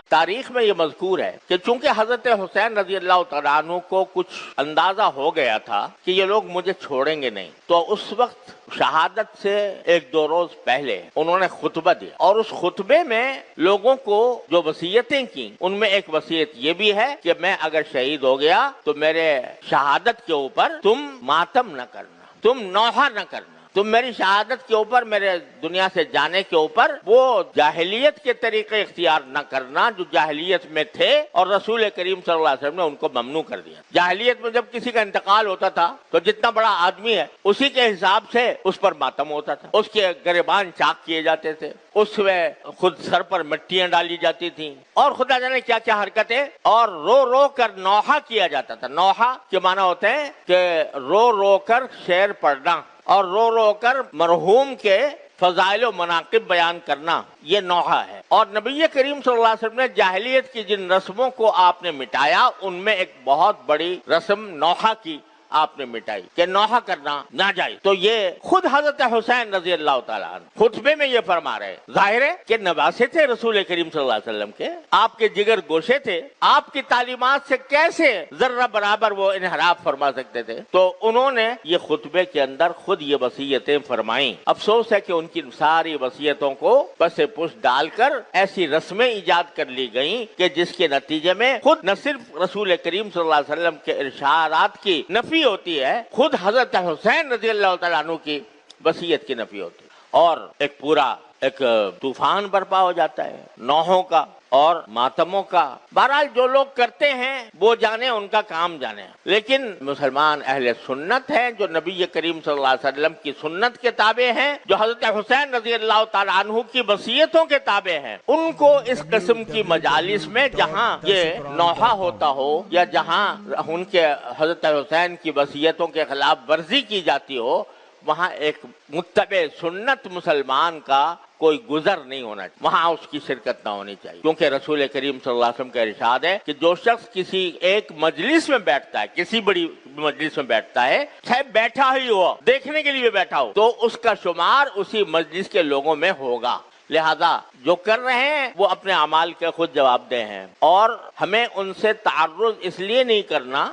تاریخ میں یہ مذکور ہے کہ چونکہ حضرت حسین رضی اللہ تعالیٰ عنہ کو کچھ اندازہ ہو گیا تھا کہ یہ لوگ مجھے چھوڑیں گے نہیں، تو اس وقت شہادت سے 1-2 روز پہلے انہوں نے خطبہ دیا، اور اس خطبے میں لوگوں کو جو وصیتیں کی ان میں ایک وصیت یہ بھی ہے کہ میں اگر شہید ہو گیا تو میرے شہادت کے اوپر تم ماتم نہ کرنا، تم نوحہ نہ کرنا، تم میری شہادت کے اوپر، میرے دنیا سے جانے کے اوپر وہ جاہلیت کے طریقے اختیار نہ کرنا جو جاہلیت میں تھے، اور رسول کریم صلی اللہ علیہ وسلم نے ان کو ممنوع کر دیا۔ جاہلیت میں جب کسی کا انتقال ہوتا تھا تو جتنا بڑا آدمی ہے اسی کے حساب سے اس پر ماتم ہوتا تھا، اس کے گریبان چاک کیے جاتے تھے، اس میں خود سر پر مٹیاں ڈالی جاتی تھیں، اور خدا جانے کیا کیا حرکتیں، اور رو رو کر نوحہ کیا جاتا تھا۔ نوحہ کے معنی ہوتے ہیں کہ رو رو کر شعر پڑھنا اور رو رو کر مرحوم کے فضائل و مناقب بیان کرنا، یہ نوحہ ہے۔ اور نبی کریم صلی اللہ علیہ وسلم نے جاہلیت کی جن رسموں کو آپ نے مٹایا ان میں ایک بہت بڑی رسم نوحہ کی آپ نے مٹائی کہ نوحہ کرنا ناجائز۔ تو یہ خود حضرت حسین رضی اللہ تعالیٰ عنہ خطبے میں یہ فرما رہے، ظاہر ہے کہ نواسے تھے رسول کریم صلی اللہ علیہ وسلم کے، آپ کے جگر گوشے تھے، آپ کی تعلیمات سے کیسے ذرہ برابر وہ انحراف فرما سکتے تھے؟ تو انہوں نے یہ خطبے کے اندر خود یہ وصیتیں فرمائیں۔ افسوس ہے کہ ان کی ساری وصیتوں کو پس پش ڈال کر ایسی رسمیں ایجاد کر لی گئیں کہ جس کے نتیجے میں خود نہ صرف رسول کریم صلی اللہ علیہ وسلم کے ارشادات کی نفی ہوتی ہے، خود حضرت حسین رضی اللہ تعالیٰ عنہ کی وصیت کی نفی ہوتی ہے، اور ایک پورا ایک طوفان برپا ہو جاتا ہے نوحوں کا اور ماتموں کا۔ بہرحال جو لوگ کرتے ہیں وہ جانے، ان کا کام جانے، لیکن مسلمان اہل سنت ہیں جو نبی کریم صلی اللہ علیہ وسلم کی سنت کے تابع ہیں، جو حضرت حسین رضی اللہ تعالیٰ عنہ کی وصیتوں کے تابع ہیں، ان کو اس قسم کی مجالس میں جہاں یہ نوحہ ہوتا ہو یا جہاں ان کے حضرت حسین کی وصیتوں کے خلاف ورزی کی جاتی ہو، وہاں ایک متبع سنت مسلمان کا کوئی گزر نہیں ہونا چاہیے، وہاں اس کی شرکت نہ ہونی چاہیے، کیونکہ رسول کریم صلی اللہ علیہ وسلم کا ارشاد ہے کہ جو شخص کسی ایک مجلس میں بیٹھتا ہے، کسی بڑی مجلس میں بیٹھتا ہے، چاہے بیٹھا ہی ہو، دیکھنے کے لیے بیٹھا ہو، تو اس کا شمار اسی مجلس کے لوگوں میں ہوگا۔ لہذا جو کر رہے ہیں وہ اپنے اعمال کے خود جواب دہ ہیں، اور ہمیں ان سے تعرض اس لیے نہیں کرنا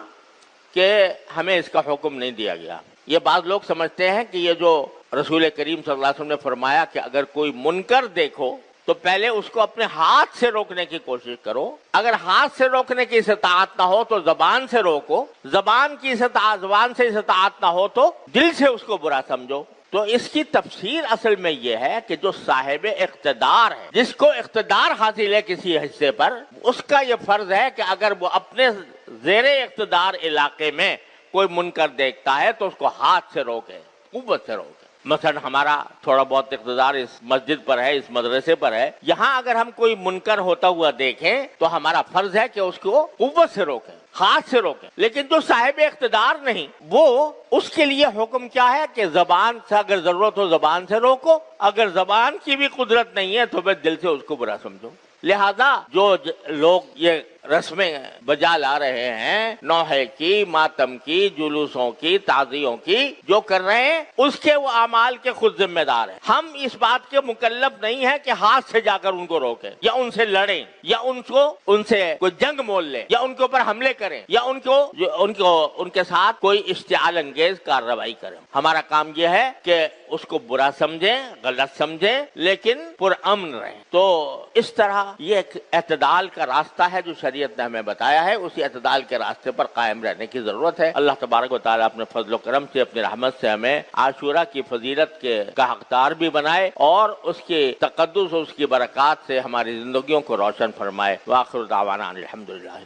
کہ ہمیں اس کا حکم نہیں دیا گیا۔ یہ بعض لوگ سمجھتے ہیں کہ یہ جو رسول کریم صلی اللہ علیہ وسلم نے فرمایا کہ اگر کوئی منکر دیکھو تو پہلے اس کو اپنے ہاتھ سے روکنے کی کوشش کرو، اگر ہاتھ سے روکنے کی استطاعت نہ ہو تو زبان سے روکو، زبان سے استطاعت نہ ہو تو دل سے اس کو برا سمجھو۔ تو اس کی تفسیر اصل میں یہ ہے کہ جو صاحب اقتدار ہے، جس کو اقتدار حاصل ہے کسی حصے پر، اس کا یہ فرض ہے کہ اگر وہ اپنے زیر اقتدار علاقے میں کوئی منکر دیکھتا ہے تو اس کو ہاتھ سے روکے، قوت سے روکے۔ مثلا ہمارا تھوڑا بہت اقتدار اس مسجد پر ہے، اس مدرسے پر ہے، یہاں اگر ہم کوئی منکر ہوتا ہوا دیکھیں تو ہمارا فرض ہے کہ اس کو قوت سے روکیں، ہاتھ سے روکیں۔ لیکن جو صاحب اقتدار نہیں، وہ اس کے لیے حکم کیا ہے کہ زبان سے اگر ضرورت ہو زبان سے روکو، اگر زبان کی بھی قدرت نہیں ہے تو پھر دل سے اس کو برا سمجھو۔ لہذا جو لوگ یہ رسمیں بجا لا رہے ہیں، نوحے کی، ماتم کی، جلوسوں کی، تعزیوں کی، جو کر رہے ہیں اس کے وہ اعمال کے خود ذمہ دار ہیں۔ ہم اس بات کے مکلف نہیں ہیں کہ ہاتھ سے جا کر ان کو روکیں یا ان سے لڑیں یا ان سے کوئی جنگ مول لیں یا ان کے اوپر حملے کریں یا ان کے ساتھ کوئی اشتعال انگیز کارروائی کریں۔ ہمارا کام یہ ہے کہ اس کو برا سمجھیں، غلط سمجھیں، لیکن پرامن رہیں۔ تو اس طرح یہ ایک اعتدال کا راستہ ہے جو شریعت نے ہمیں بتایا ہے، اسی اعتدال کے راستے پر قائم رہنے کی ضرورت ہے۔ اللہ تبارک و تعالیٰ اپنے فضل و کرم سے، اپنی رحمت سے ہمیں عاشورہ کی فضیلت کا حقدار بھی بنائے اور اس کے تقدس اور اس کی برکات سے ہماری زندگیوں کو روشن فرمائے۔ وآخر دعوانا الحمدللہ۔